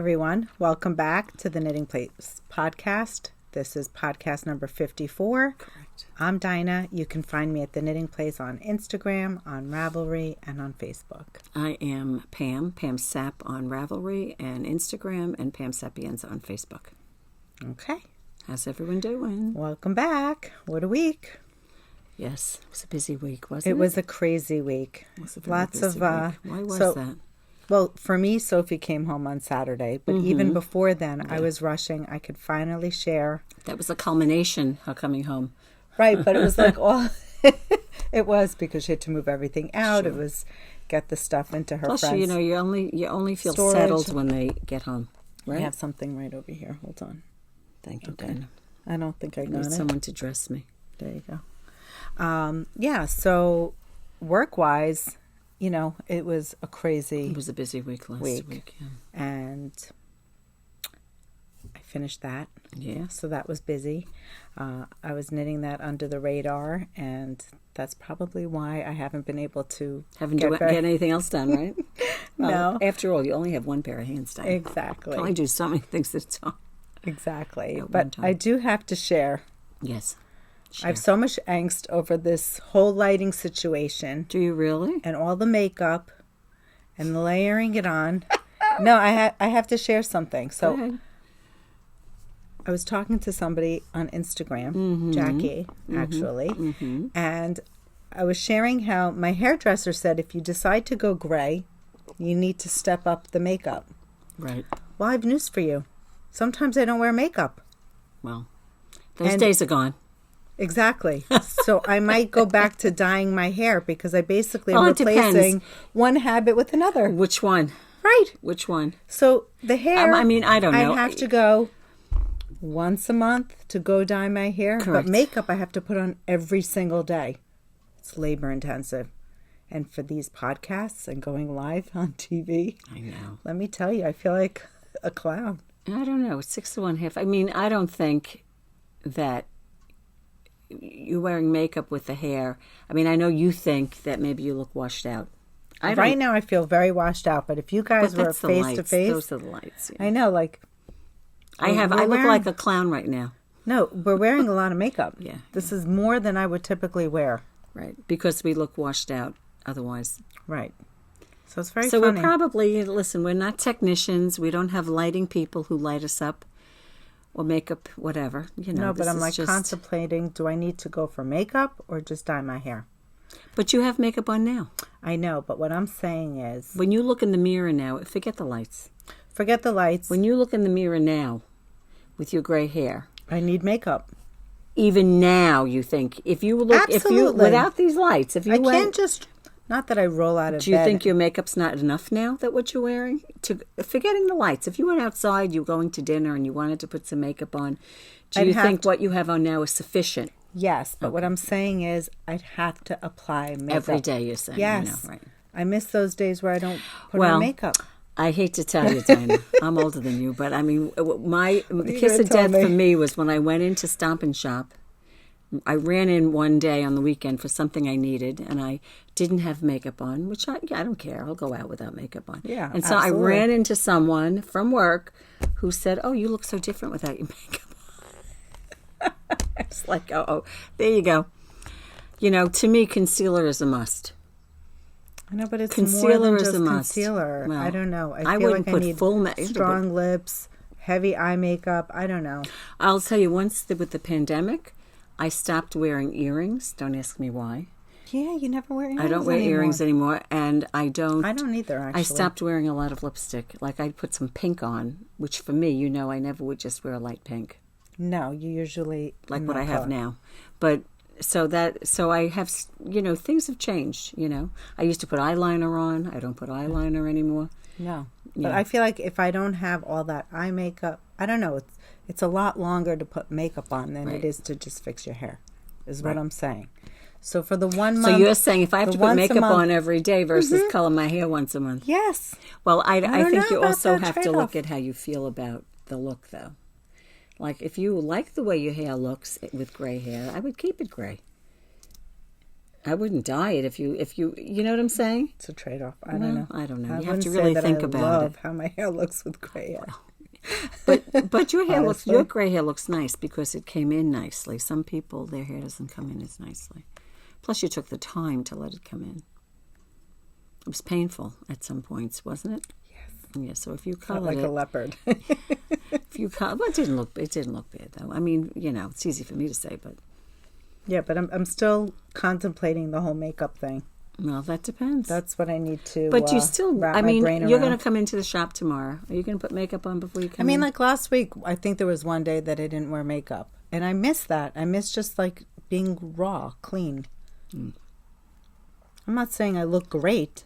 everyone. Welcome back to the Knitting Place podcast. This is podcast number 54. Correct. I'm Dina. You can find me at the Knitting Place on Instagram, on Ravelry, and on Facebook. I am Pam Sap on Ravelry and Instagram, and Pam Sapiens on Facebook. Okay. How's everyone doing? Welcome back. What a week. Yes, it was a busy week, wasn't it? It was a crazy week. It was a very busy week. Why was that? Well, for me, Sophie came home on Saturday, but even before then, I was rushing. I could finally share. That was a culmination, her coming home. Right, but it was like all... It was because she had to move everything out. Sure. It was get the stuff into her Plus, friends. you only feel storage. settled when they get home, right? I have something right over here. Hold on. Thank you, Okay. Dina. I don't think I got it. Someone to dress me. There you go. So work-wise... it was a crazy... It was a busy week last week. Yeah. And I finished that. Yeah. So that was busy. I was knitting that under the radar, and that's probably why I haven't been able to... Get anything else done, right? No. After all, you only have one pair of hands done. Exactly. You can only do so many things at a time. Exactly. But I do have to share. Yes. I have so much angst over this whole lighting situation. Do you really? And all the makeup and layering it on. No, I have to share something. So I was talking to somebody on Instagram, Jackie, actually, and I was sharing how my hairdresser said if you decide to go gray, you need to step up the makeup. Right. Well, I have news for you. Sometimes I don't wear makeup. Well, those days are gone. Exactly. So I might go back to dyeing my hair because I basically am replacing one habit with another. Which one? Right. Which one? So the hair, I don't know. I have to go once a month to go dye my hair. Correct. But makeup I have to put on every single day. It's labor intensive. And for these podcasts and going live on TV, I know. Let me tell you, I feel like a clown. I don't know. It's 6 to 1 half. I mean, I don't think that you're wearing makeup with the hair. I mean, I know you think that maybe you look washed out. Right now I feel very washed out, but if you guys were face to face... Those are the lights. Yeah. I know, like... I look like a clown right now. No, we're wearing a lot of makeup. Yeah. This is more than I would typically wear. Right, because we look washed out otherwise. Right. So it's very funny. So we're probably... Listen, we're not technicians. We don't have lighting people who light us up. Or makeup, whatever. No, but I'm contemplating, do I need to go for makeup or just dye my hair? But you have makeup on now. I know, but what I'm saying is... When you look in the mirror now, forget the lights. Forget the lights. When you look in the mirror now with your gray hair... I need makeup. Even now, you think, if you look... Absolutely. Without these lights, if you can't just... Not that I roll out of bed. Do you think your makeup's not enough now, that what you're wearing? Forgetting the lights. If you went outside, you were going to dinner and you wanted to put some makeup on, do you think what you have on now is sufficient? Yes, but what I'm saying is I'd have to apply makeup. Every day, you're saying. Yes. Right. I miss those days where I don't put on makeup. I hate to tell you, Dina, I'm older than you, but I mean, the kiss of death for me was when I went into Stop and Shop. I ran in one day on the weekend for something I needed, and I didn't have makeup on, which I don't care. I'll go out without makeup on. Yeah, and so absolutely. I ran into someone from work who said, "Oh, you look so different without your makeup on." It's like, oh, there you go. To me, concealer is a must. I know, but it's concealer more than is just a must. Concealer. Well, I don't know. I feel wouldn't like put I need full strong lips, heavy eye makeup. I don't know. I'll tell you, with the pandemic, I stopped wearing earrings. Don't ask me why. Yeah, you never wear earrings I don't wear earrings anymore, and I don't either, actually. I stopped wearing a lot of lipstick. Like, I'd put some pink on, which for me, I never would just wear a light pink. No, you usually... Like what I have now. But, so I have, things have changed, I used to put eyeliner on. I don't put eyeliner anymore. No. But I feel like if I don't have all that eye makeup, I don't know, it's a lot longer to put makeup on than it is to just fix your hair, is what I'm saying. So for the 1 month... So you're saying if I have to put makeup on every day versus color my hair once a month? Yes. Well, I think you also have to look at how you feel about the look, though. Like, if you like the way your hair looks with gray hair, I would keep it gray. I wouldn't dye it if you you know what I'm saying? It's a trade-off. I don't know. I don't know. I You have to wouldn't really say that think I about love it. how my hair looks with gray hair. But your hair Honestly. your gray hair looks nice because it came in nicely. Some people, their hair doesn't come in as nicely. Plus, you took the time to let it come in. It was painful at some points, wasn't it? Yes. Yeah. So if you Felt colored like a leopard. if you color, well, it didn't look bad though. I mean, it's easy for me to say, but Yeah, but I'm still contemplating the whole makeup thing. well, that depends. That's what I need to. But you still, wrap I my mean, brain you're around. going to come into the shop tomorrow. Are you going to put makeup on before you come in? I mean, like last week, I think there was one day that I didn't wear makeup, and I miss that. I miss just like being raw, clean. I'm not saying I look great.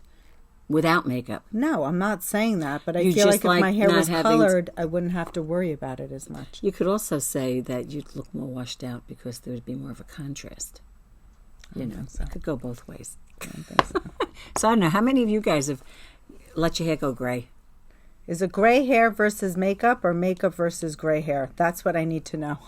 Without makeup. No, I'm not saying that, but I You feel just like if my like hair not was having- colored, I wouldn't have to worry about it as much. You could also say that you'd look more washed out because there would be more of a contrast. It could go both ways. I don't think so. So I don't know, how many of you guys have let your hair go gray? Is it gray hair versus makeup or makeup versus gray hair? That's what I need to know.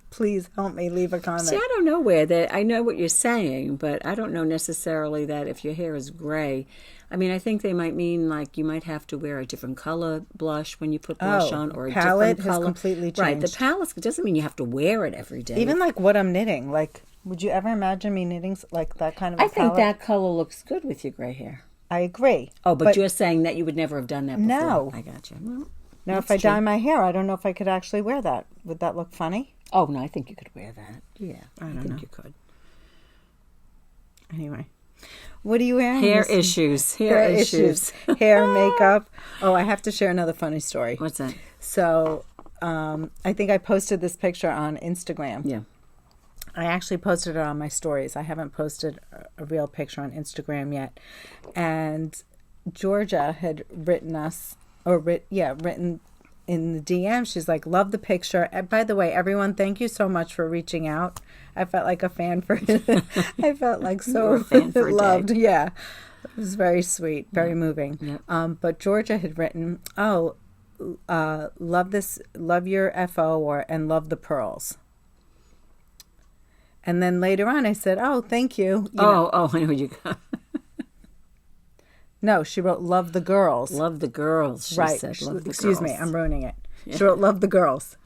Please help me. Leave a comment. See, I don't know where that. I know what you're saying, but I don't know necessarily that if your hair is gray. I mean, I think they might mean like you might have to wear a different color blush when you put blush on, or a palette different color. has completely changed. Right, the palette doesn't mean you have to wear it every day. Even like what I'm knitting. Like, would you ever imagine me knitting like that kind of a I think palette? that color looks good with your gray hair. I agree. Oh, but you're saying that you would never have done that before. No. I got you. Well, Now, if that's I dye true. my hair, I don't know if I could actually wear that. Would that look funny? Oh, no, I think you could wear that. Yeah, I don't think know. you could. Anyway. What are you wearing? Hair Miss- issues. Hair issues. Hair, makeup. Oh, I have to share another funny story. What's that? So, I think I posted this picture on Instagram. Yeah. I actually posted it on my stories. I haven't posted a real picture on Instagram yet. And Georgia had written us, written in the DM. She's like, love the picture. And by the way, everyone, thank you so much for reaching out. I felt like a fan for it. I felt like You were so a fan for a loved. day. Yeah. It was very sweet, very moving. Yeah. But Georgia had written, love this, love your FO and love the pearls. And then later on I said, oh, thank you. You know. I know what you got. No, she wrote love the girls. Love the girls, she Right. said. Love the Excuse girls. me, I'm ruining it. She wrote love the girls.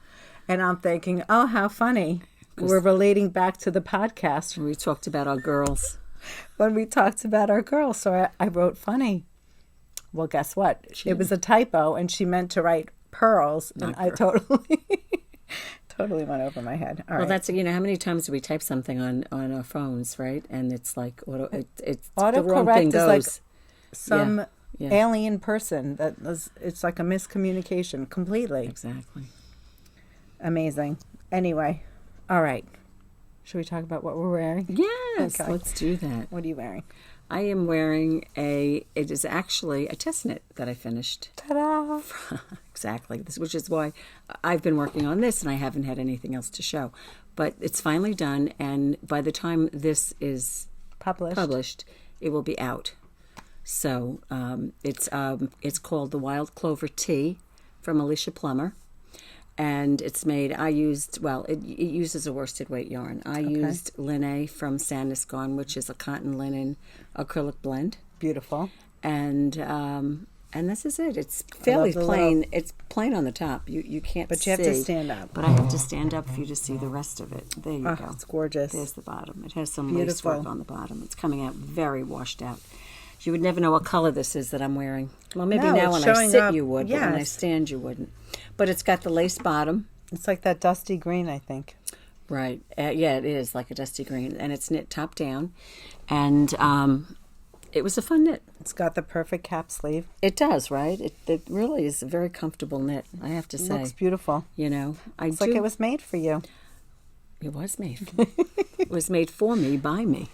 And I'm thinking, oh, how funny. We're relating back to the podcast We talked about our girls. when we talked about our girls. So I wrote funny. Well, guess what? It was a typo, and she meant to write pearls, and I totally went over my head. All Well, right. that's, how many times do we type something on our phones, right? And it's like, it's the Autocorrect wrong thing is goes. like some Yeah. alien person it's like a miscommunication completely. Exactly. Amazing. Anyway, all right. Should we talk about what we're wearing? Yes, Okay. let's do that. What are you wearing? I am wearing it is actually a test knit that I finished. Ta-da! Exactly. Which is why I've been working on this and I haven't had anything else to show. But it's finally done, and by the time this is published, it will be out. So it's called the Wildclover Tee from Alicia Plummer. And it's made, it uses a worsted weight yarn. I used Linne from Sandnes Garn, which is a cotton linen acrylic blend. Beautiful. And this is it. It's fairly plain. It's plain on the top. You can't see. But you have to stand up. But I have to stand up for you to see the rest of it. There you go. It's gorgeous. There's the bottom. It has some Beautiful. lace work on the bottom. It's coming out very washed out. You would never know what color this is that I'm wearing. Well, maybe No, now it's when I showing sit up. you would, but when I Yes. stand you wouldn't. But it's got the lace bottom. It's like that dusty green, I think. Right. Yeah, it is like a dusty green. And it's knit top down. And it was a fun knit. It's got the perfect cap sleeve. It does, right? It really is a very comfortable knit, I have to It say. looks beautiful. It's like it was made for you. It was made. It was made for me, by me.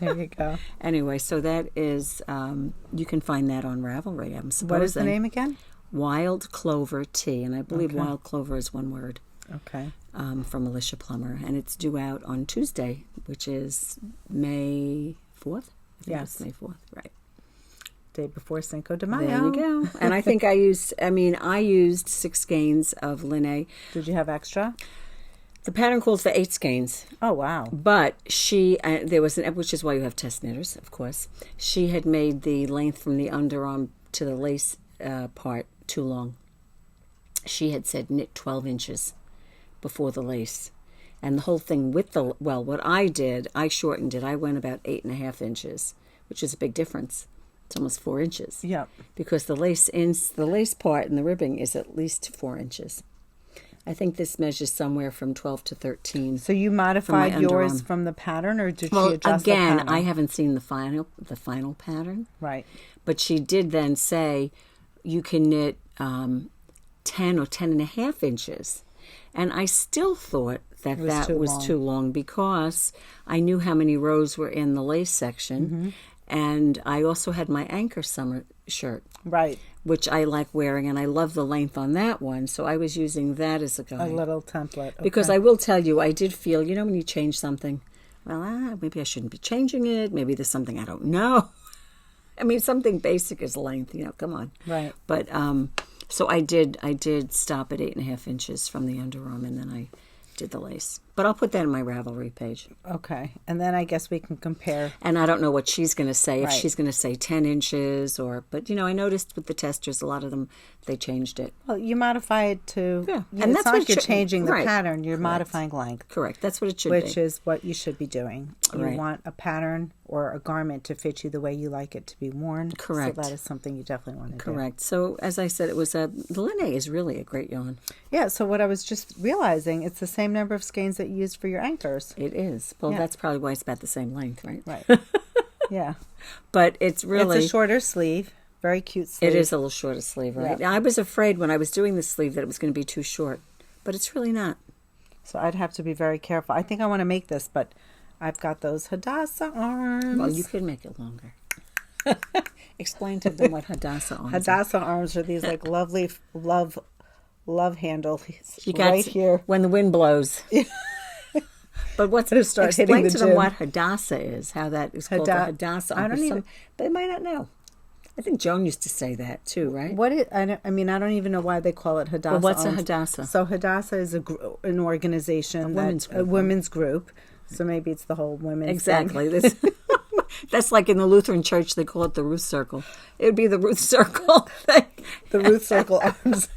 There you go. Anyway, so that is, you can find that on Ravelry, I'm supposing. What is the name again? Wildclover Tee, and I believe Wild Clover is one word. Okay. From Alicia Plummer, and it's due out on Tuesday, which is May 4th. Yes. It's May 4th, right. Day before Cinco de Mayo. There you go. And I think I used 6 skeins of Linne. Did you have extra? The pattern calls for 8 skeins. Oh, wow. But she, there was which is why you have test knitters, of course. She had made the length from the underarm to the lace part too long. She had said knit 12 inches before the lace. And the whole thing with what I did, I shortened it. I went about 8.5 inches, which is a big difference. It's almost 4 inches. Yeah. Because the lace part and the ribbing is at least 4 inches. I think this measures somewhere from 12 to 13. So you modified yours from the pattern, or did she adjust again, the pattern? I haven't seen the final pattern. Right. But she did then say you can knit 10 or 10.5 inches. And I still thought that was too long because I knew how many rows were in the lace section. Mm-hmm. And I also had my anchor summer shirt. Right. Which I like wearing, and I love the length on that one. So I was using that as a guide. A little template. Okay. Because I will tell you, I did feel, when you change something, well, maybe I shouldn't be changing it. Maybe there's something I don't know. I mean, something basic is length, come on. Right. But, so I did stop at 8.5 inches from the underarm, and then I did the lace. But I'll put that in my Ravelry page. Okay. And then I guess we can compare. And I don't know what she's going to say, if Right. she's going to say 10 inches but, I noticed with the testers, a lot of them, they changed it. Well, you modify it to, Yeah. and And that's that's not what like you're changing the right. pattern, you're Correct. modifying length. Correct. That's what it should be. Which is what you should be doing. You Right. want a pattern or a garment to fit you the way you like it to be worn. Correct. So that is something you definitely want to do. Correct. So, as I said, the Linné is really a great yarn. Yeah, so what I was just realizing, it's the same number of skeins that you used for your anchors. It is. Well, Yeah. that's probably why it's about the same length, right? Right. Yeah. But it's really... It's a shorter sleeve. Very cute sleeve. It is a little shorter sleeve, right? Yeah. I was afraid when I was doing the sleeve that it was going to be too short, but it's really not. So I'd have to be very careful. I think I want to make this, but I've got those Hadassah arms. Well, you could make it longer. Explain to them what Hadassah arms are. Hadassah arms are these like lovely love handles You got right here. when the wind blows. But what's start hitting explain the to them gym. what Hadassah is? How that is called a Hadassah? I don't even. They might not know. I think Joan used to say that too, right? What it? I don't even know why they call it Hadassah. Well, what's arms. a Hadassah? So Hadassah is an organization, a women's group. So maybe it's the whole women's Exactly. thing. That's like in the Lutheran Church, they call it the Ruth Circle. It would be the Ruth Circle thing. The Ruth Circle arms.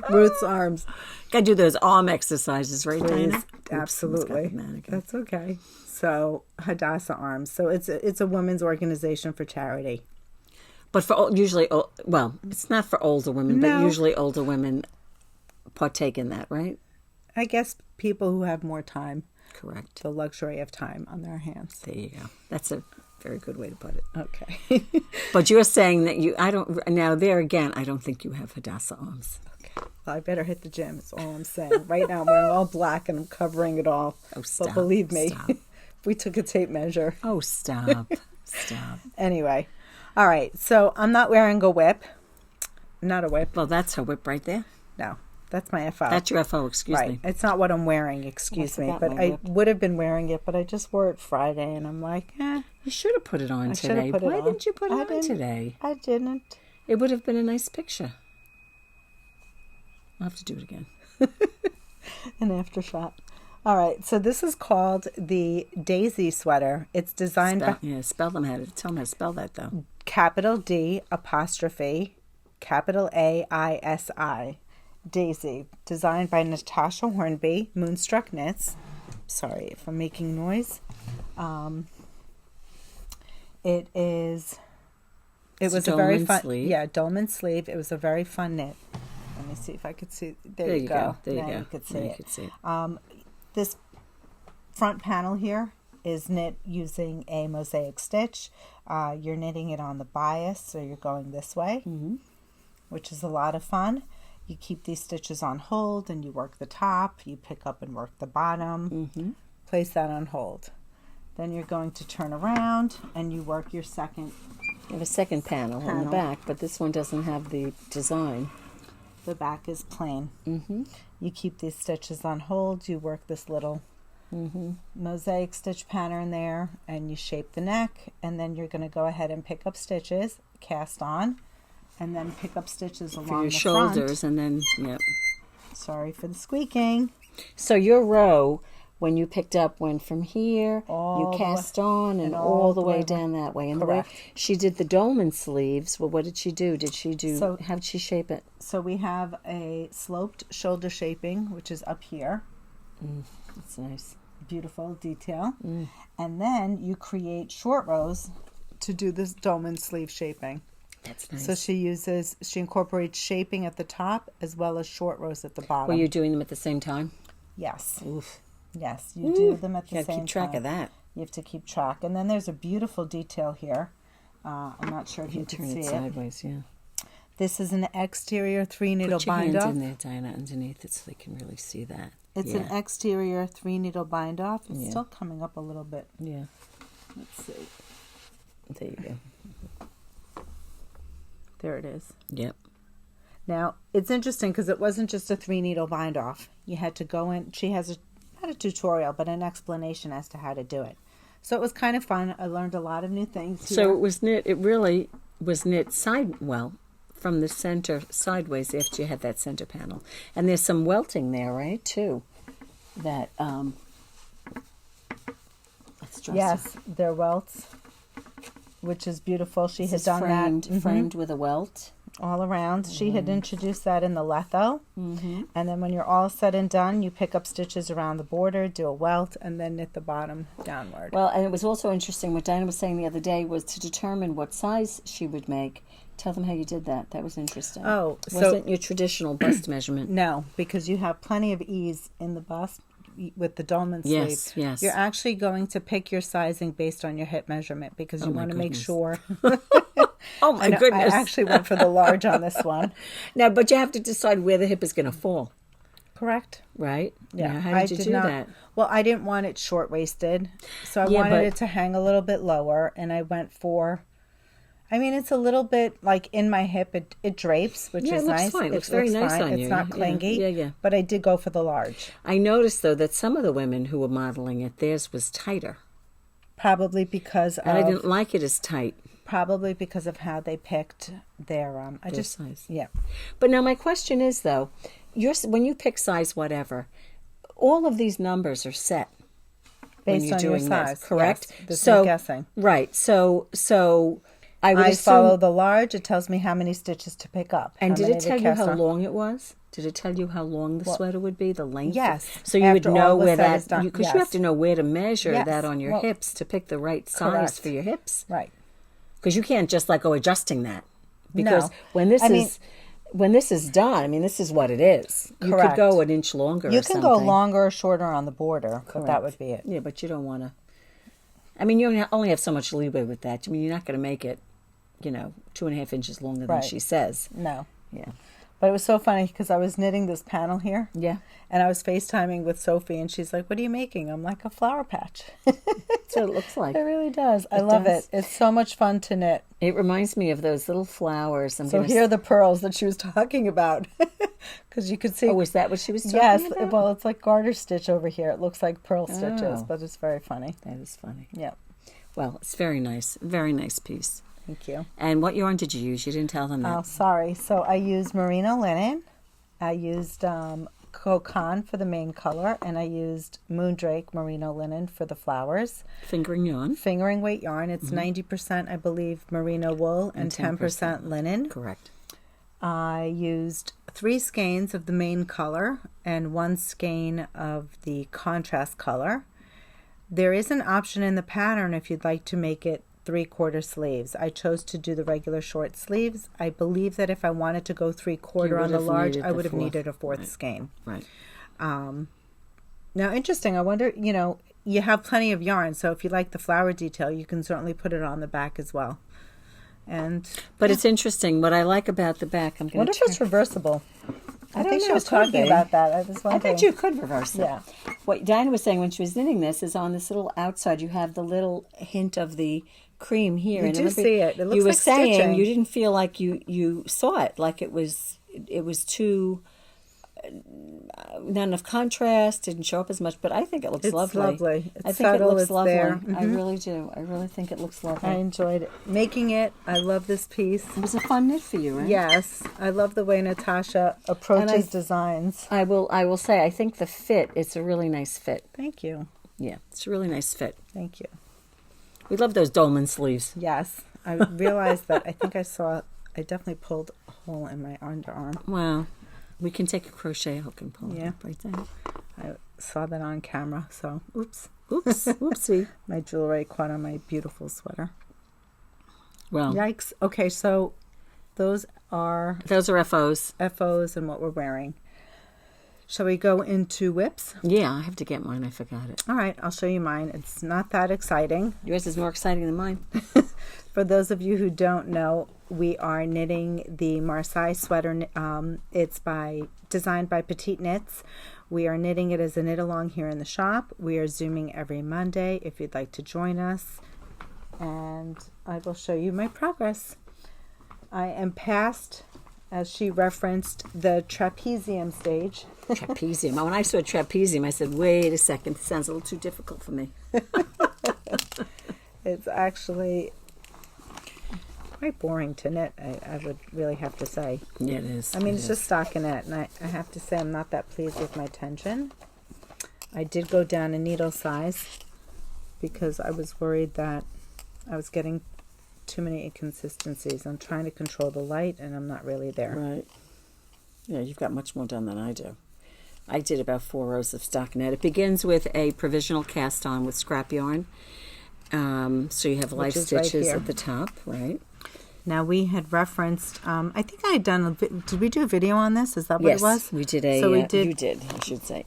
Ruth's arms. Got to do those arm exercises, right, Please. Dina? Absolutely. That's okay. So Hadassah arms. So it's a women's organization for charity. But for it's not for older women, but usually older women partake in that, right? I guess people who have more time. Correct. The luxury of time on their hands. There you go. That's a very good way to put it. Okay. But you're saying that I don't think you have Hadassah arms. Okay. Well, I better hit the gym. That's all I'm saying. Right now I'm wearing all black and I'm covering it all. Oh, stop. But believe me, Stop. we took a tape measure. Oh, stop. Stop. Anyway. All right. So I'm not wearing a whip. Not a whip. Well, that's her whip right there. No. That's my FO. That's your FO, excuse me. It's not what I'm wearing, excuse me. But I would have been wearing it, but I just wore it Friday, and I'm like, You should have put it on today. Why didn't you put it on today? I didn't. It would have been a nice picture. I'll have to do it again. An after shot. All right, so this is called the Daisy sweater. It's designed by... Yeah, tell them how to spell that, though. Capital D apostrophe capital AISI. Daisy, designed by Natasja Hornby, Moonstruck Knits. Sorry if I'm making noise. It was a very fun sleeve. Yeah, dolman sleeve. It was a very fun knit. Let me see if I could see. There you go. There you go. You could see now it. You could see it. This front panel here is knit using a mosaic stitch. You're knitting it on the bias, so you're going this way, which is a lot of fun. You keep these stitches on hold and you work the top. You pick up and work the bottom. Place that on hold. Then you're going to turn around and you work your second. You have a second panel on the back, but this one doesn't have the design. The back is plain. You keep these stitches on hold. You work this little mosaic stitch pattern there, and you shape the neck, and then you're going to go ahead and pick up stitches, cast on, and then pick up stitches along for your the shoulders, front. and then Sorry for the squeaking. So your row, when you picked up, went from here, All you the cast on, and all the way down that way. And Correct. the way she did the dolman sleeves, well, what did she do? How did she shape it? So we have a sloped shoulder shaping, which is up here. That's nice. Beautiful detail. And then you create short rows to do this dolman sleeve shaping. That's nice. So she incorporates shaping at the top as well as short rows at the bottom. Were you doing them at the same time? Yes. Oof. Yes, you do them at the same time. Keep track of that. You have to keep track. And then there's a beautiful detail here. I'm not sure if you can see it. Sideways, yeah. This is an exterior 3-needle Put your bind hands off. in there, Dina, underneath it so they can really see that. It's an exterior 3-needle bind off. It's Yeah. still coming up a little bit. Yeah. Let's see. There you go. There it is. Yep. Now, it's interesting because it wasn't just a 3-needle bind off. You had to go in. She has not a tutorial, but an explanation as to how to do it. So it was kind of fun. I learned a lot of new things here. So it was knit. It really was knit from the center sideways after you had that center panel. And there's some welting there, right, too? That, let's dress Yes, they're welts, which is beautiful. She had done that. Framed with a welt. All around. She had introduced that in the Letho. And then when you're all said and done, you pick up stitches around the border, do a welt, and then knit the bottom downward. Well, and it was also interesting, what Dina was saying the other day was to determine what size she would make. Tell them how you did that. That was interesting. Oh, so wasn't your traditional bust measurement. No, because you have plenty of ease in the bust with the dolman sleeve. Yes. You're actually going to pick your sizing based on your hip measurement because you want to make sure. Oh, my goodness. I actually went for the large on this one. Now, but you have to decide where the hip is going to fall. Correct. Right? Yeah. Now, how did you do that? Well, I didn't want it short-waisted, so I wanted it to hang a little bit lower, and I went for... I mean, it's a little bit like in my hip. It drapes, which is nice. Fine. It looks very nice on you. It's not clingy. Yeah. But I did go for the large. I noticed, though, that some of the women who were modeling it, theirs was tighter. Probably because of... And I didn't like it as tight. Probably because of how they picked their size. Yeah. But now my question is, though, when you pick size whatever, all of these numbers are set Based on your size. This, correct? Yes, there's no guessing. Right. So I would assume, follow the large. It tells me how many stitches to pick up. And did it tell you how long it was? Did it tell you how long the sweater would be, the length? Yes. So you would know where that is done. Because you have to know where to measure that on your Well, hips to pick the right size correct. for your hips. Right. Because you can't just go adjusting that. Because No. when this is done, I mean, this is what it is. You Correct. could go an inch longer. You can go longer or shorter on the border, but that would be it. Yeah, but you don't want to. I mean, you only have so much leeway with that. I mean, you're not going to make it, 2.5 inches longer than she says. No. Yeah. But it was so funny because I was knitting this panel here. Yeah. And I was FaceTiming with Sophie, and she's like, "What are you making?" I'm like, "A flower patch." So it looks like. It really does. I love it. It's so much fun to knit. It reminds me of those little flowers. So here are the pearls that she was talking about. Because you could see. Oh, is that what she was talking about? Yes. Well, it's like garter stitch over here. It looks like pearl stitches, but it's very funny. That is funny. Yeah. Well, it's very nice. Very nice piece. Thank you. And what yarn did you use? You didn't tell them that. Oh, sorry. So I used Merino linen. I used Kokon for the main color, and I used Moondrake Merino linen for the flowers. Fingering yarn. Fingering weight yarn. It's 90%, I believe, merino wool and 10% linen. Correct. I used 3 skeins of the main color and 1 skein of the contrast color. There is an option in the pattern if you'd like to make it 3/4 sleeves. I chose to do the regular short sleeves. I believe that if I wanted to go 3/4 on the large, I would have needed a 4th skein. Right. Now, interesting. I wonder, you have plenty of yarn, so if you like the flower detail, you can certainly put it on the back as well. But it's interesting. What I like about the back, I'm going to wonder if it's reversible. I think she was Could talking be. about that. I bet you could reverse it. Yeah. What Dina was saying when she was knitting this is on this little outside, you have the little hint of the cream here. You do see it. It looks you were like saying stitching. you didn't feel like you saw it, like it was too not enough contrast, didn't show up as much, but I think it looks It's lovely. lovely. It's I think subtle, it looks it's lovely. there. I really do. I really think it looks lovely. I enjoyed it. Making it. I love this piece. It was a fun knit for you, right? Yes. I love the way Natasja approaches designs. I will say, I think the fit, it's a really nice fit. Thank you. Yeah, it's a really nice fit. Thank you. We love those dolman sleeves. Yes. I realized that I definitely pulled a hole in my underarm. Wow. We can take a crochet hook and pull it Yeah. up right there. I saw that on camera, so oops. Whoopsie. My jewelry caught on my beautiful sweater. Well, Yikes. Okay, so those are FOs. FOs and what we're wearing. Shall we go into whips? Yeah, I have to get mine. I forgot it. All right, I'll show you mine. It's not that exciting. Yours is more exciting than mine. For those of you who don't know, we are knitting the Marseille sweater. It's designed by Petite Knits. We are knitting it as a knit along here in the shop. We are Zooming every Monday if you'd like to join us. And I will show you my progress. I am past, as she referenced, the trapezium stage. Trapezium. When I saw trapezium, I said, wait a second, this sounds a little too difficult for me. It's actually quite boring to knit, I would really have to say. Yeah, it is. I mean, it's just stockinette, and I have to say I'm not that pleased with my tension. I did go down a needle size because I was worried that I was getting too many inconsistencies. I'm trying to control the light, and I'm not really there. Right. Yeah, you've got much more done than I do. I did about 4 rows of stockinette. It begins with a provisional cast on with scrap yarn. So you have light stitches at the top, right? Now, we had referenced, I think I had done, did we do a video on this? Is that what it was? Yes, we did a, so we did, you did, I should say,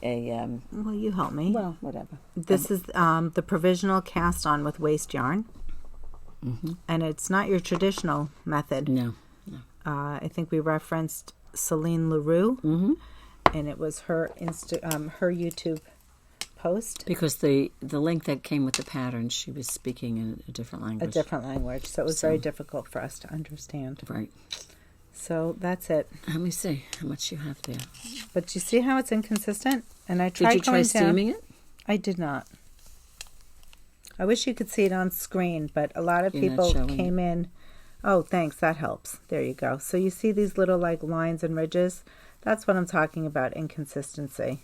well, you help me. Well, whatever. This is the provisional cast on with waste yarn. Mm-hmm. And it's not your traditional method. No. I think we referenced Celine Leroux, and it was her her YouTube post. Because the link that came with the pattern, she was speaking in a different language. So it was very difficult for us to understand. Right. So that's it. Let me see how much you have there. But you see how it's inconsistent? And I tried. Did you try steaming it? I did not. I wish you could see it on screen, but a lot of people came in. Oh, thanks. That helps. There you go. So you see these little like lines and ridges? That's what I'm talking about, inconsistency.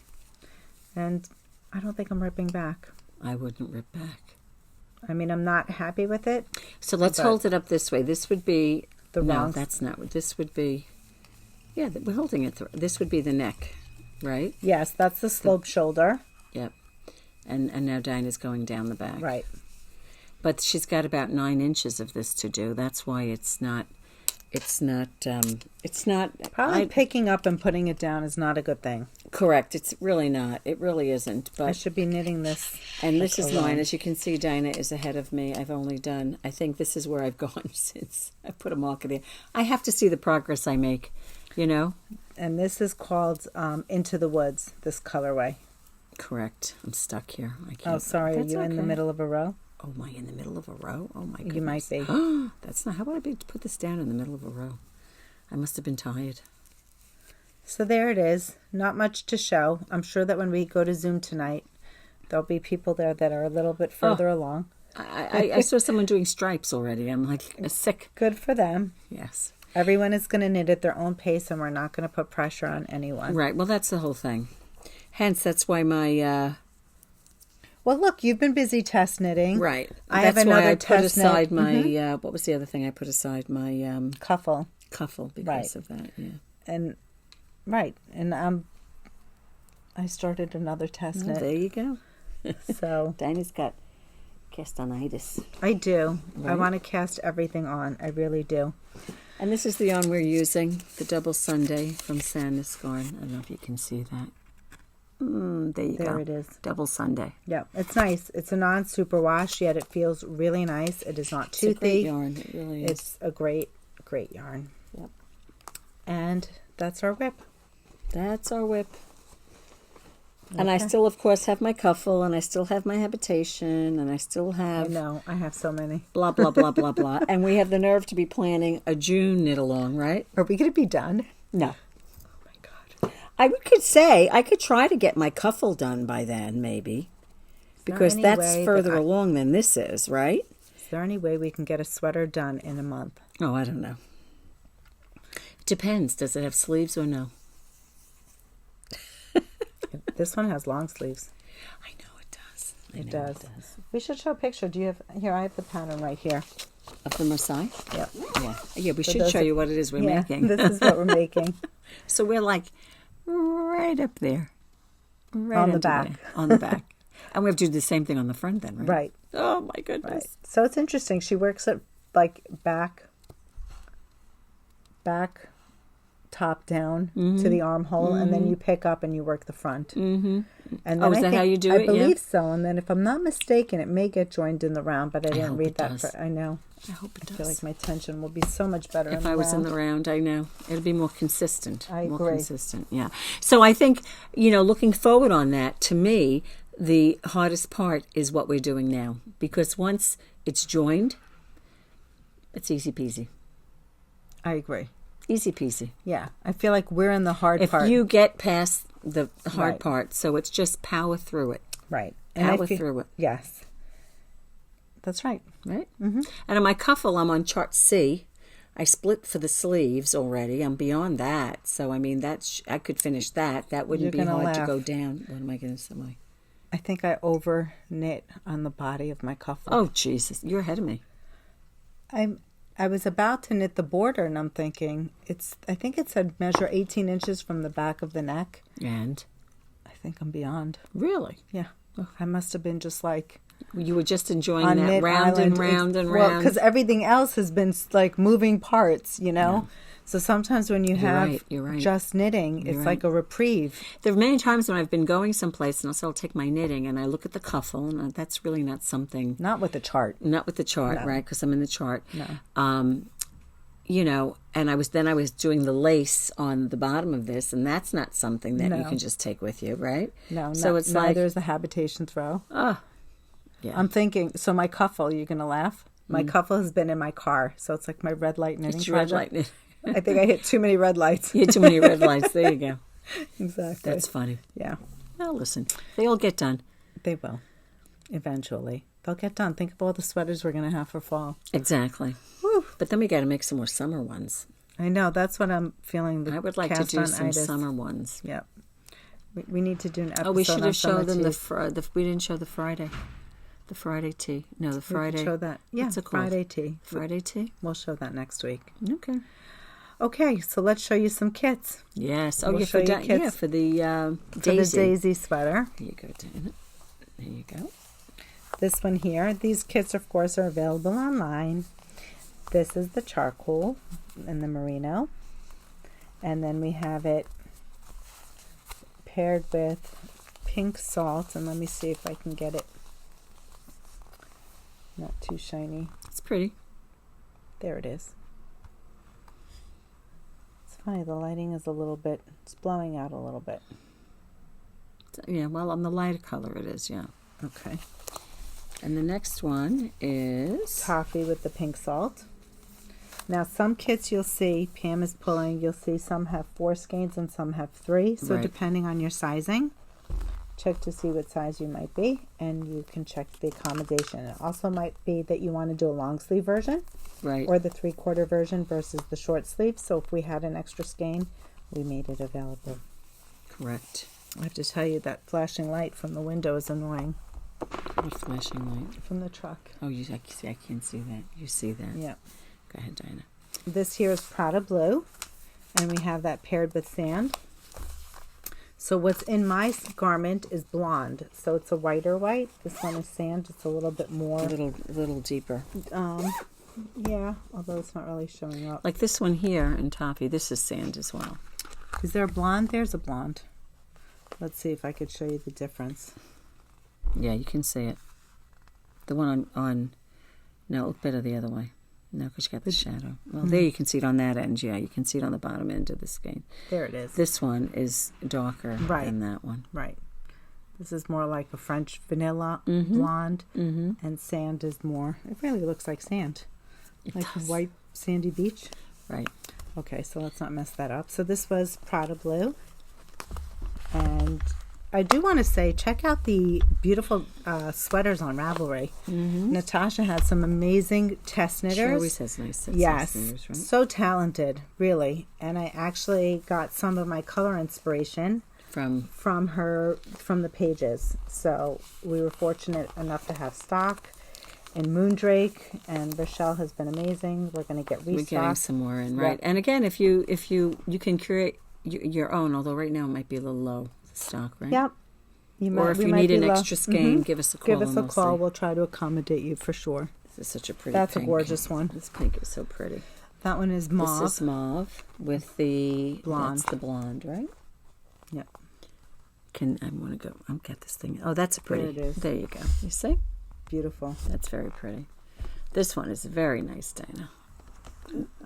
And I don't think I'm ripping back. I wouldn't rip back. I mean, I'm not happy with it. So let's hold it up this way. This would be the wrong. No, that's not what this would be. Yeah, we're holding it. This would be the neck, right? Yes, that's the sloped shoulder. Yep. And now Dina's going down the back. Right. But she's got about 9 inches of this to do. That's why it's not. Probably picking up and putting it down is not a good thing. Correct. It's really not. It really isn't. But I should be knitting this. And this is mine. As you can see, Dina is ahead of me. I've only done, I think this is where I've gone since I put a marker there. I have to see the progress I make, you know. And this is called Into the Woods, this colorway. Correct. I'm stuck here. I can't. Oh, sorry. Are you in the middle of a row? Oh, am I in the middle of a row? Oh, my goodness. You might be. That's not. How would I put this down in the middle of a row? I must have been tired. So there it is. Not much to show. I'm sure that when we go to Zoom tonight, there'll be people there that are a little bit further along. I saw someone doing stripes already. I'm like sick. Good for them. Yes. Everyone is going to knit at their own pace, and we're not going to put pressure on anyone. Right. Well, that's the whole thing. Hence, that's why my... Well, look, you've been busy test knitting. Right. I have another test knit. I put aside my... what was the other thing? I put aside my... Cuffle. Cuffle because of that, yeah. And I started another test knit. There you go. So Dina's got castonitis. I do. Right? I want to cast everything on. I really do. And this is the yarn we're using, the Double Sunday from Sandnes Garn. I don't know if you can see that. There you go. There it is. Double Sunday. Yeah, it's nice. It's a non-superwash, yet it feels really nice. It is not toothy. It's a great yarn. It really is. It's a great yarn. Yep. And that's our whip. That's our whip. Okay. And I still, of course, have my cuffle, and I still have my habitation, and I still have... I know. I have so many. Blah, blah, blah, blah, blah. And we have the nerve to be planning a June knit-along, right? Are we going to be done? No. Oh, my God. I could say I could try to get my cuffle done by then, maybe, because that's further along than this is, right? Is there any way we can get a sweater done in a month? Oh, I don't know. It depends. Does it have sleeves or no? This one has long sleeves. I know it does. It does. We should show a picture. Do you have here? I have the pattern right here. Of the Marseille? Yep. Yeah. We should show you what it is we're making. This is what we're making. So we're like right up there. Right on the back. On the back. And we have to do the same thing on the front then, right? Right. Oh my goodness. Right. So it's interesting. She works it like back, top down to the armhole, and then you pick up and you work the front. Mm-hmm. And then is that how you do it? I believe so. And then if I'm not mistaken, it may get joined in the round, but I didn't read that. I know. I hope it does. I feel like my tension will be so much better if I was in the round. I know it'll be more consistent. I agree. More consistent. Yeah. So I think looking forward on that, to me, the hardest part is what we're doing now, because once it's joined, it's easy peasy. I agree. Easy peasy. Yeah. I feel like we're in the hard part. If you get past the hard part, so it's just power through it. Right. Power through it. Yes. That's right. Right? Mm-hmm. And on my cuffle, I'm on chart C. I split for the sleeves already. I'm beyond that. So, I mean, I could finish that. That wouldn't be hard to go down. What am I going to say? I think I over knit on the body of my cuffle. Oh, Jesus. You're ahead of me. I was about to knit the border, and I'm thinking, I think it said measure 18 inches from the back of the neck. And? I think I'm beyond. Really? Yeah. Oh. I must have been just like... You were just enjoying that round and round and round. Well, because everything else has been like moving parts, Yeah. So sometimes when you have just knitting, it's like a reprieve. There are many times when I've been going someplace and I'll take my knitting and I look at the cuffle, and that's really not something... Not with the chart. Not with the chart, no. Right? Because I'm in the chart. No. And I was doing the lace on the bottom of this, and that's not something that you can just take with you, right? No, so it's like... there's a habitation throw. Oh, yeah. I'm thinking, so my cuffle, you're going to laugh? My cuffle has been in my car, so it's like my red light knitting project. Red light knitting. I think I hit too many red lights. You hit too many red lights. There you go. Exactly. That's funny. Yeah. Well, listen, they all get done. They will. Eventually. They'll get done. Think of all the sweaters we're going to have for fall. Exactly. Woo. But then we got to make some more summer ones. I know. That's what I'm feeling. I would like to do some summer ones. Yep. We need to do an episode. Oh, we should have showed them we didn't show the Friday. The Friday tea. No, the Friday. We can show that. Yeah, what's it called? Friday tea. Friday tea? We'll show that next week. Okay. Okay, so let's show you some kits. Yes. Oh, for the Daisy. For the Daisy sweater. Here you go, Dina. There you go. This one here. These kits, of course, are available online. This is the charcoal and the merino. And then we have it paired with pink salt. And let me see if I can get it not too shiny. It's pretty. There it is. It's funny, the lighting is it's blowing out a little bit. Yeah, well, on the lighter color it is, yeah. Okay. And the next one is... Toffee with the pink salt. Now, some kits you'll see, Pam is pulling, you'll see some have 4 skeins and some have 3. So depending on your sizing, check to see what size you might be, and you can check the accommodation. It also might be that you want to do a long sleeve version, right, or the 3/4 version versus the short sleeve. So if we had an extra skein, we made it available. Correct. I have to tell you that flashing light from the window is annoying. What flashing light? From the truck. Oh, I can see that. You see that? Yeah. Go ahead, Dina. This here is Prada Blue, and we have that paired with sand. So what's in my garment is blonde, so it's a whiter white. This one is sand. It's a little bit more, a little deeper. Yeah, although it's not really showing up. Like this one here in Toffee, this is sand as well. Is there a blonde? There's a blonde. Let's see if I could show you the difference. Yeah, you can see it. The one on no, look better the other way. No, because you got the shadow. Well, there you can see it on that end. Yeah, you can see it on the bottom end of the skein. There it is. This one is darker than that one. Right. This is more like a French vanilla blonde, and sand is more. It really looks like sand, like a white sandy beach. Right. Okay, so let's not mess that up. So this was Prada Blue. And I do want to say, check out the beautiful sweaters on Ravelry. Natasja has some amazing test knitters. She always has nice test knitters, right? So talented, really. And I actually got some of my color inspiration from the pages. So we were fortunate enough to have stock in Moondrake, and Michele has been amazing. We're going to get restocked. We're getting some more in, right? Yep. And again, if you can curate your own, although right now it might be a little low stock, right? Yep. Or if you need an extra skein, give us a call. Give us a call. We'll try to accommodate you for sure. This is such a pretty That's pink. a gorgeous one. This pink is so pretty. That one is mauve. This is mauve with the blonde. That's the blonde, right? Yep. I want to go. I'll get this thing. Oh, that's a pretty. There it is. There you go. You see? Beautiful. That's very pretty. This one is very nice, Dina.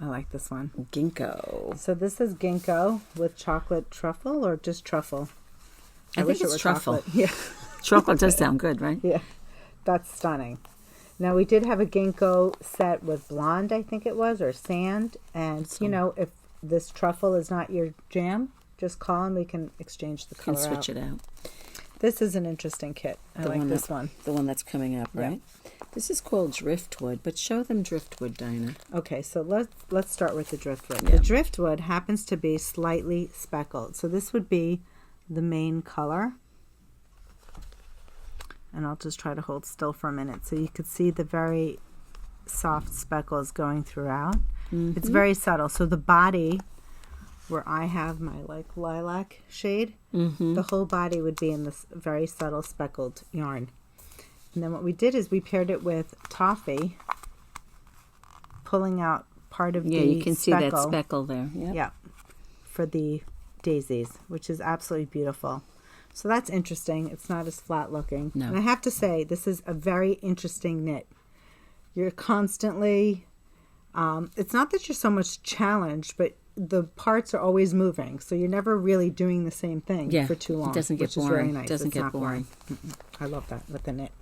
I like this one. Ginkgo. So this is ginkgo with chocolate truffle or just truffle? I think it's truffle. Chocolate. Yeah. Truffle does sound good, right? Yeah. That's stunning. Now we did have a ginkgo set with blonde, I think it was, or sand. And, if this truffle is not your jam, just call and we can exchange the color out. Switch it out. This is an interesting kit. I like this one. The one that's coming up, right? Yeah. This is called driftwood, but show them driftwood, Dina. Okay, so let's start with the driftwood. Yeah. The driftwood happens to be slightly speckled. So this would be the main color. And I'll just try to hold still for a minute so you could see the very soft speckles going throughout. It's very subtle. So the body, where I have my lilac shade, the whole body would be in this very subtle speckled yarn. And then what we did is we paired it with toffee, pulling out part of the you can see that speckle. speckle there. Yep. Yeah, for the daisies, which is absolutely beautiful. So that's interesting. It's not as flat looking. No. And I have to say, this is a very interesting knit. You're constantly, it's not that you're so much challenged, but the parts are always moving. So you're never really doing the same thing for too long. It doesn't get which boring. Is very nice. It doesn't it's get not boring. I love that with the knit.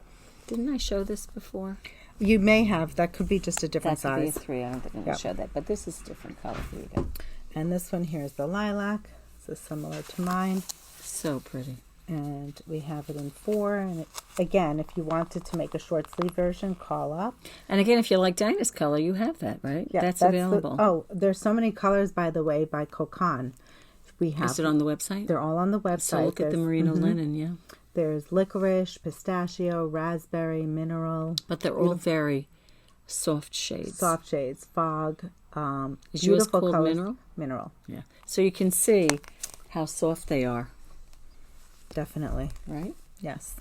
Didn't I show this before? You may have. That could be just a different That could be a size. 3. I don't think I'm going to show that. But this is a different color. Here you go. And this one here is the lilac. So similar to mine. So pretty. And we have it in 4. And again, if you wanted to make a short sleeve version, call up. And again, if you like Dina's color, you have that, right? Yeah, that's available. There's so many colors, by the way, by Kokon. Is it on the website? They're all on the website. So look at the merino linen, yeah. There's licorice, pistachio, raspberry, mineral. But they're all very soft shades. Soft shades, fog. Is yours called colors. mineral? Mineral. Yeah. So you can see how soft they are. Definitely. Right? Yes.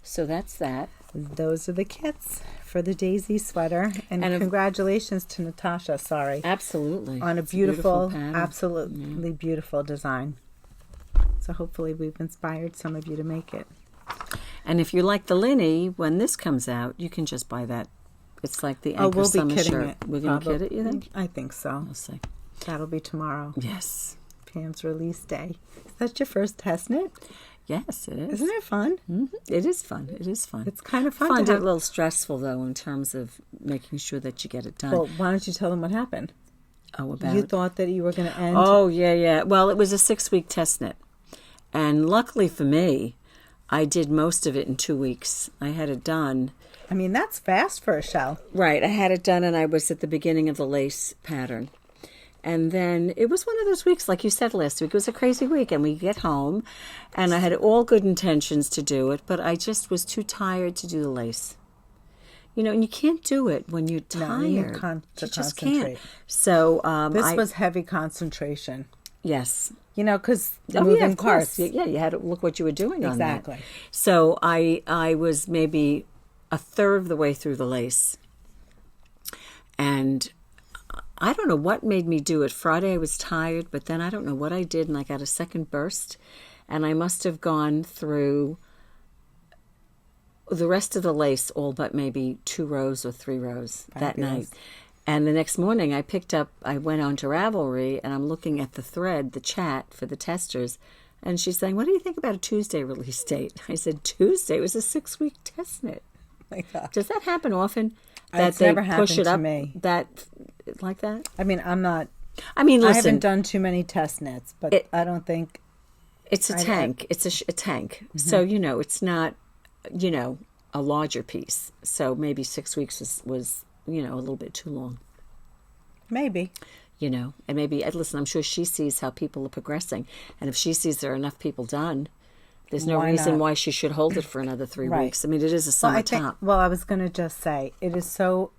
So that's that. Those are the kits for the daisy sweater. And congratulations to Natasja, sorry. Absolutely. On a beautiful pattern. Absolutely beautiful design. So hopefully we've inspired some of you to make it. And if you like the Linny, when this comes out, you can just buy that. It's like the Anchor Summer shirt. It. We're going to kit it, you think? I think so. We'll see. That'll be tomorrow. Yes. Pam's release day. Is that your first test knit? Yes, it is. Isn't it fun? Mm-hmm. It is fun. It is fun. It's kind of fun. I find it a little stressful, though, in terms of making sure that you get it done. Well, why don't you tell them what happened? Oh, about? You thought that you were going to end? Oh, yeah. Well, it was a 6-week test knit. And luckily for me, I did most of it in 2 weeks. I had it done. I mean, that's fast for a shell. Right. I had it done, and I was at the beginning of the lace pattern. And then it was one of those weeks, like you said last week, it was a crazy week. And we get home, and I had all good intentions to do it, but I just was too tired to do the lace. And you can't do it when you're tired. No, you just concentrate. Can't. So this was heavy concentration. Yes. Because moving parts. Yeah, you had to look what you were doing on that. Exactly. So I was maybe a third of the way through the lace. And I don't know what made me do it. Friday I was tired, but then I don't know what I did, and I got a second burst. And I must have gone through the rest of the lace, all but maybe 2 rows or 3 rows that night. And the next morning I went on to Ravelry, and I'm looking at the thread, the chat for the testers, and she's saying, what do you think about a Tuesday release date? I said, Tuesday? It was a 6-week test knit. Oh my God. Does that happen often? That it's they never push happened it up to me. like that? I mean, I'm not I mean, listen. I haven't done too many test knits, but I don't think... It's a tank. It's a tank. Mm-hmm. So, it's not, a larger piece. So maybe 6 weeks was a little bit too long. Maybe. And maybe, listen, I'm sure she sees how people are progressing. And if she sees there are enough people done, there's no reason why she should hold it for another 3 weeks. I mean, it is a summer top. Well, I was going to just say, it is so...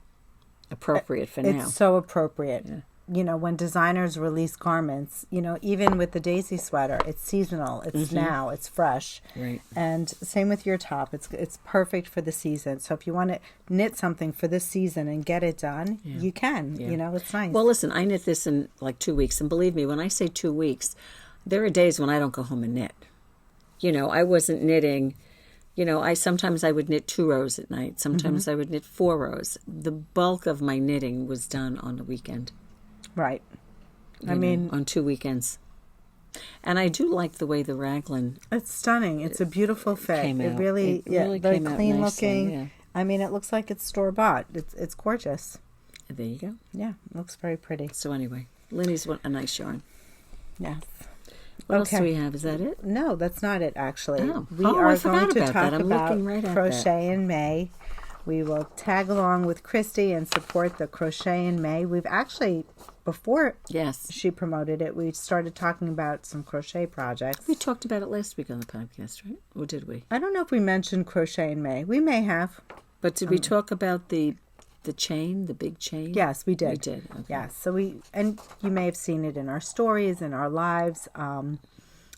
appropriate for now. It's so appropriate. Yeah. When designers release garments, even with the daisy sweater, it's seasonal. It's now. It's fresh. Right. And same with your top. It's perfect for the season. So if you want to knit something for this season and get it done, you can. Yeah. It's nice. Well, listen, I knit this in like 2 weeks. And believe me, when I say 2 weeks, there are days when I don't go home and knit. I wasn't knitting... sometimes I would knit 2 rows at night. Sometimes I would knit 4 rows. The bulk of my knitting was done on the weekend. Right. On 2 weekends. And I do like the way the raglan... It's stunning. It's a beautiful fit. It really very clean looking. Yeah. I mean, it looks like it's store-bought. It's gorgeous. There you go. Yeah, it looks very pretty. So anyway, Linny's a nice yarn. Yes. What else do we have? Is that it? No, that's not it, actually. We are going to talk about Crochet in May. We will tag along with Christy and support the Crochet in May. We've actually, before she promoted it, we started talking about some crochet projects. We talked about it last week on the podcast, right? Or did we? I don't know if we mentioned Crochet in May. We may have. But did we talk about the chain, the big chain? Yes, we did. We did. Okay. Yes. So and you may have seen it in our stories, in our lives.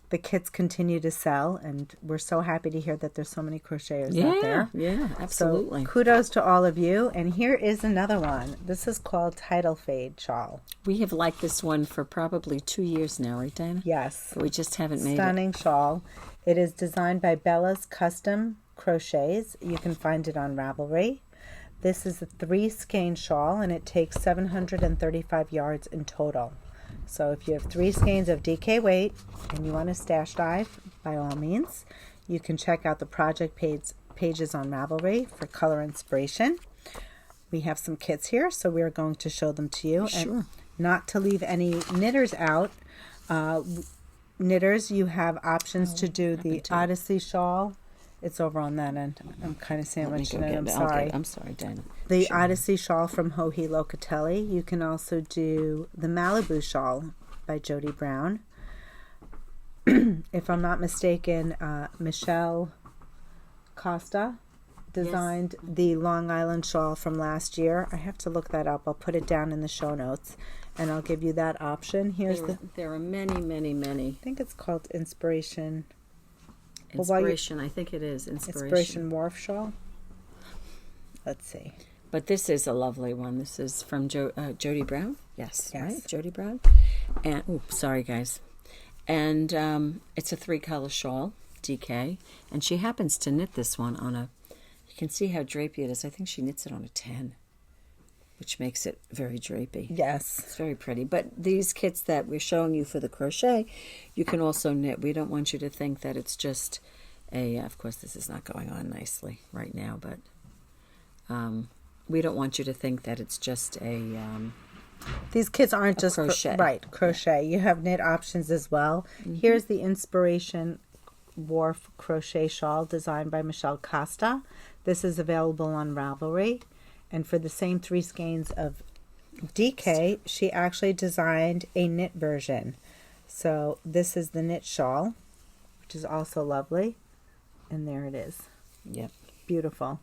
The kits continue to sell, and we're so happy to hear that there's so many crocheters out there. Yeah, absolutely. So kudos to all of you. And here is another one. This is called Tidal Fades Shawl. We have liked this one for probably 2 years now, right, Dina? Yes. But we just haven't made it. Stunning shawl. It is designed by Bella's Custom Crochets. You can find it on Ravelry. This is a 3 skein shawl, and it takes 735 yards in total. So if you have 3 skeins of DK weight and you want to stash dive, by all means, you can check out the project pages on Ravelry for color inspiration. We have some kits here, so we are going to show them to you. Sure. And not to leave any knitters out. Knitters, you have options to do the Odyssey shawl. It's over on that end. I'm kind of sandwiching it. I'm sorry. I'm sorry, Dina. The Odyssey shawl from Joji Locatelli. You can also do the Malibu shawl by Jodi Brown. If I'm not mistaken, Michele Costa designed the Long Island shawl from last year. I have to look that up. I'll put it down in the show notes, and I'll give you that option. There are many, many, many. I think it's called Inspiration. Inspiration, I think it is. Inspiration Wharf shawl. Let's see. But this is a lovely one. This is from Jodi Brown. Yes. Right? Jodi Brown. And sorry guys. And it's a 3-color shawl, DK. And she happens to knit this one on you can see how drapey it is. I think she knits it on a 10, which makes it very drapey. Yes. It's very pretty. But these kits that we're showing you for the crochet, you can also knit. We don't want you to think that it's just of course this is not going on nicely right now, but we don't want you to think that it's just these kits aren't just crochet. Crochet. You have knit options as well. Here's the Inspiration Wharf crochet shawl designed by Michele Costa. This is available on Ravelry. And for the same 3 skeins of DK, she actually designed a knit version. So this is the knit shawl, which is also lovely. And there it is. Yep. Beautiful.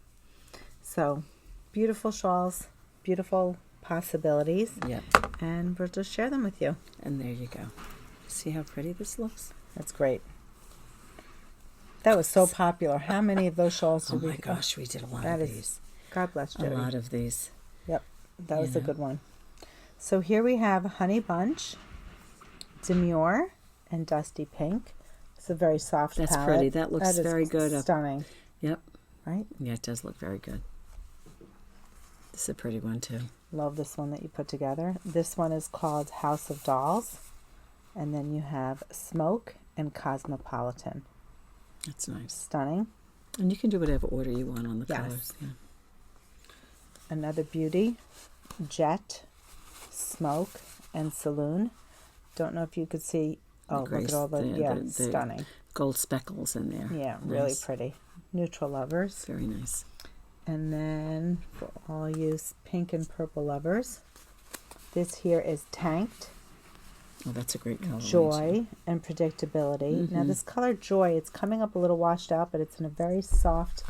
So, beautiful shawls, beautiful possibilities. Yep. And we'll just share them with you. And there you go. See how pretty this looks? That's great. That was so popular. How many of those shawls did we... Oh my gosh, we did a lot of these. God bless Jodi. A lot of these. Yep, that was a good one. So here we have Honey Bunch, Demure, and Dusty Pink. It's a very soft palette. That's pretty. That looks very good. Stunning. Yep. Right? Yeah, it does look very good. This is a pretty one too. Love this one that you put together. This one is called House of Dolls. And then you have Smoke and Cosmopolitan. That's nice. Stunning. And you can do whatever order you want on the colors. Yeah. Another beauty, Jet, Smoke, and Saloon. Don't know if you could see. Oh, look at all the stunning. Gold speckles in there. Yeah, really pretty. Neutral lovers. Very nice. And then for all you pink and purple lovers, this here is Tanked. Oh, that's a great color. Joy and Predictability. Now this color Joy, it's coming up a little washed out, but it's in a very soft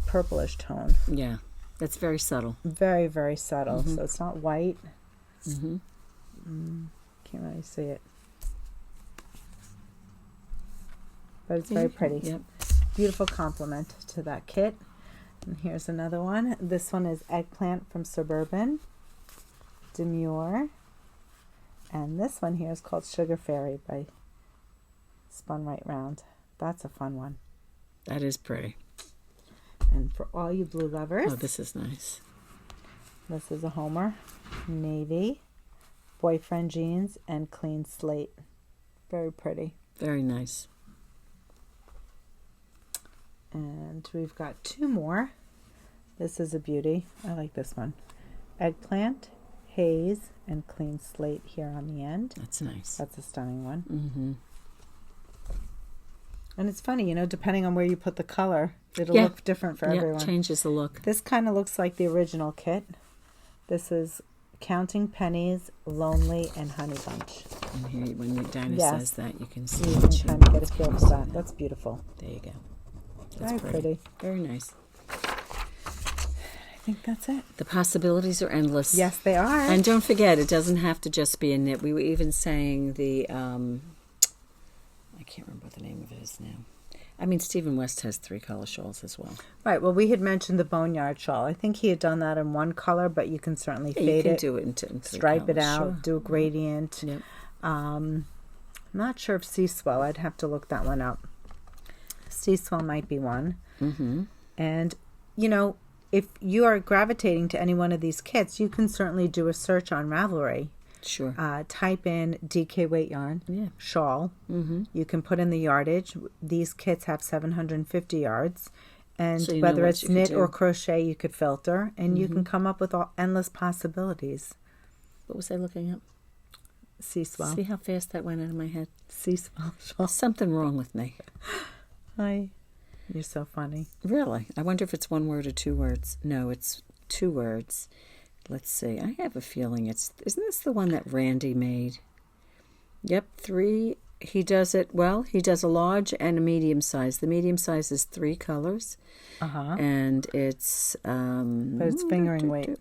purplish tone. Yeah, that's very subtle. Very, very subtle. So it's not white. Can't really see it. But it's very pretty. Yep. Beautiful complement to that kit. And here's another one. This one is Eggplant from Suburban. Demure. And this one here is called Sugar Fairy by Spun Right Round. That's a fun one. That is pretty. And for all you blue lovers. Oh, this is nice. This is a Homer. Navy. Boyfriend Jeans and Clean Slate. Very pretty. Very nice. And we've got two more. This is a beauty. I like this one. Eggplant, Haze, and Clean Slate here on the end. That's nice. That's a stunning one. And it's funny, depending on where you put the color, it'll look different for everyone. Changes the look. This kind of looks like the original kit. This is Counting Pennies, Lonely, and Honey Bunch. And here, when Dina says that, you can see you can kind of get a feel for that. That's beautiful. There you go. That's very pretty. Very nice. I think that's it. The possibilities are endless. Yes, they are. And don't forget, it doesn't have to just be a knit. We were even saying the, I can't remember what the name of it is now. I mean, Stephen West has 3-color shawls as well. Right. Well, we had mentioned the Boneyard shawl. I think he had done that in one color, but you can certainly fade it. You can do it in 3 stripe colors. it out, Sure. do a gradient. Yep. I'm not sure if Sea Swell. I'd have to look that one up. Sea Swell might be one. And, if you are gravitating to any one of these kits, you can certainly do a search on Ravelry. Sure. Type in DK weight yarn, shawl. You can put in the yardage. These kits have 750 yards. And So whether it's knit or crochet, you could filter. And you can come up with endless possibilities. What was I looking up? Sea Swell. See how fast that went out of my head? Sea Swell shawl. Something wrong with me. Hi. You're so funny. Really? I wonder if it's 1 word or 2 words. No, it's 2 words. Let's see. I have a feeling isn't this the one that Randy made? Yep, 3. He does it, he does a large and a medium size. The medium size is 3 colors. And it's... but it's fingering weight.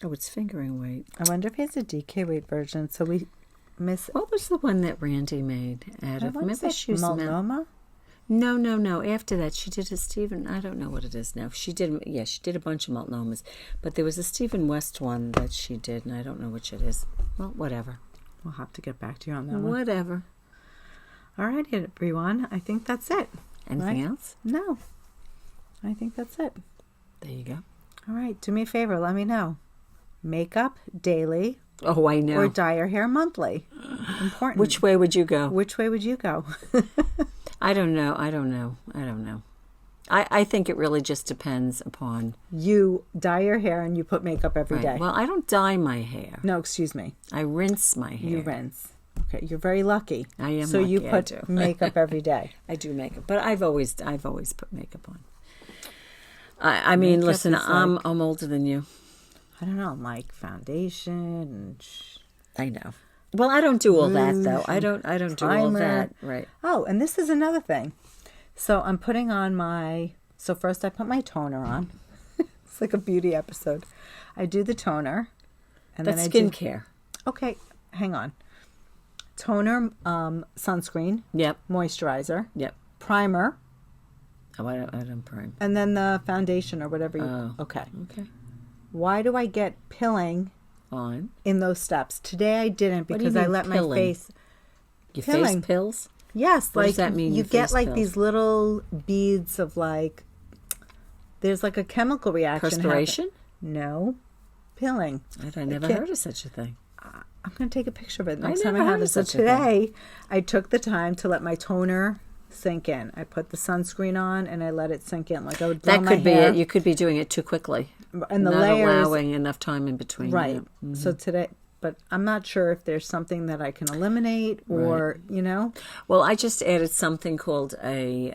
Oh, it's fingering weight. I wonder if he has a DK weight version. So we miss... What was the one that Randy made out of? Maybe she used Multnomah? No. After that, she did a Stephen. I don't know what it is now. She did a bunch of Multnomas, but there was a Stephen West one that she did, and I don't know which it is. Well, whatever. We'll have to get back to you on that one. Whatever. All right, everyone. I think that's it. Anything else? No. I think that's it. There you go. All right. Do me a favor. Let me know. Makeup daily. Oh, I know. Or dye your hair monthly. Important. Which way would you go? Which way would you go? I don't know. I think it really just depends upon... You dye your hair and you put makeup every day. Well, I don't dye my hair. No, excuse me. I rinse my hair. You rinse. Okay, you're very lucky. I am so lucky. You put makeup every day. I do makeup, but I've always put makeup on. I mean, listen, I'm older than you. I don't know, like foundation and... I know. Well, I don't do all that though. I don't do all that. Right. Oh, and this is another thing. So I'm putting on so first I put my toner on. It's like a beauty episode. I do the toner. And That's then skincare. Okay, hang on. Toner, sunscreen. Yep. Moisturizer. Yep. Primer. Oh, I don't prime. And then the foundation or whatever you... Oh. Okay. Okay. Why do I get pilling on in those steps? Today I didn't because I let pilling? my face... Your pilling. face pills? Yes. What does that mean? You get like pills? These little beads of like... There's like a chemical reaction. Perspiration? No. Pilling. I never heard of such a thing. I'm going to take a picture of it next time I have it. So today I took the time to let my toner sink in. I put the sunscreen on and I let it sink in. Like I would blow That my could be hair. it. You could be doing it too quickly. And the not layers, allowing enough time in between. right. Yeah. Mm-hmm. So today, but I'm not sure if there's something that I can eliminate or, you know. Well, I just added something called a,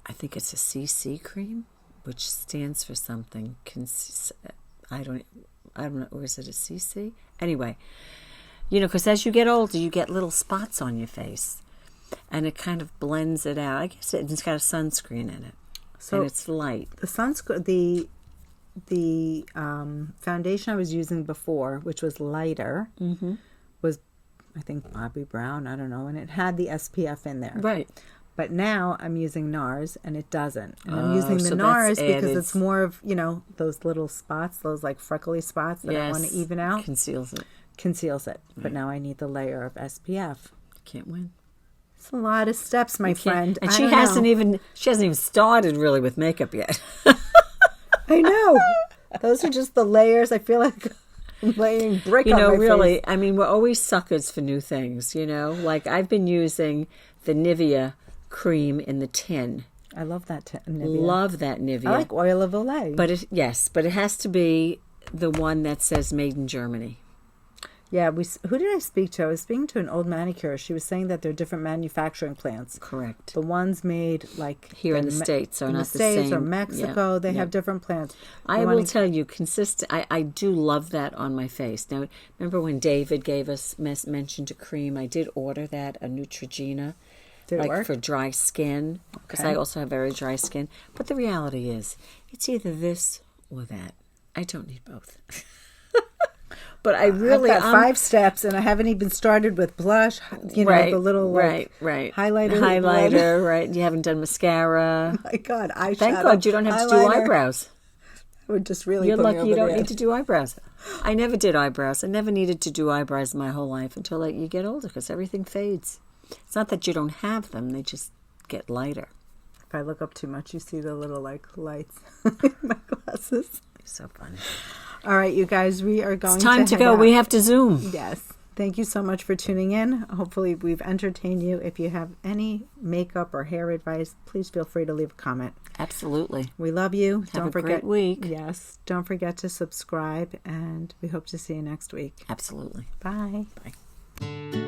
I think it's a CC cream, which stands for something. I don't know, or is it a CC? Anyway, you know, because as you get older, you get little spots on your face, and it kind of blends it out. I guess it's got a sunscreen in it, so and it's light. The sunscreen, the foundation I was using before, which was lighter, was I think Bobbi Brown. I don't know, and it had the SPF in there, right? But now I'm using NARS and it doesn't. And I'm using the NARS because it's more of, you know, those little spots, those like freckly spots that I want to even out. Conceals it. Right. But now I need the layer of SPF. Can't win. It's a lot of steps, my friend. And she hasn't even started really with makeup yet. I know. Those are just the layers. I feel like I'm laying brick on my really, face. I mean, we're always suckers for new things, you know? Like I've been using the Nivea cream in the tin. I love that Nivea. Love that Nivea. I like Oil of Olay. But it has to be the one that says made in Germany. Yeah, who did I speak to? I was speaking to an old manicure. She was saying that there are different manufacturing plants. Correct. The ones made like here in the States are not the same. Or Mexico, they have different plants. I will tell you, I do love that on my face. Now, remember when David gave us mentioned a cream? I did order that, a Neutrogena. Did it work? For dry skin, because I also have very dry skin. But the reality is, it's either this or that. I don't need both. But I really... I've got 5 steps, and I haven't even started with blush, you know, the little highlighter, right. You haven't done mascara. Oh my God, eyeshadow. Thank God you don't have to do eyebrows. I would just really You're put lucky me over you don't the need edge. to do eyebrows. I never did eyebrows. I never needed to do eyebrows my whole life until you get older, because everything fades. It's not that you don't have them, they just get lighter. If I look up too much, you see the little lights in my glasses. You're so funny. All right, you guys, we are going It's time to head go. out. We have to Zoom. Yes. Thank you so much for tuning in. Hopefully we've entertained you. If you have any makeup or hair advice, please feel free to leave a comment. Absolutely. We love you. Don't forget. Great week. Yes. Don't forget to subscribe, and we hope to see you next week. Absolutely. Bye. Bye.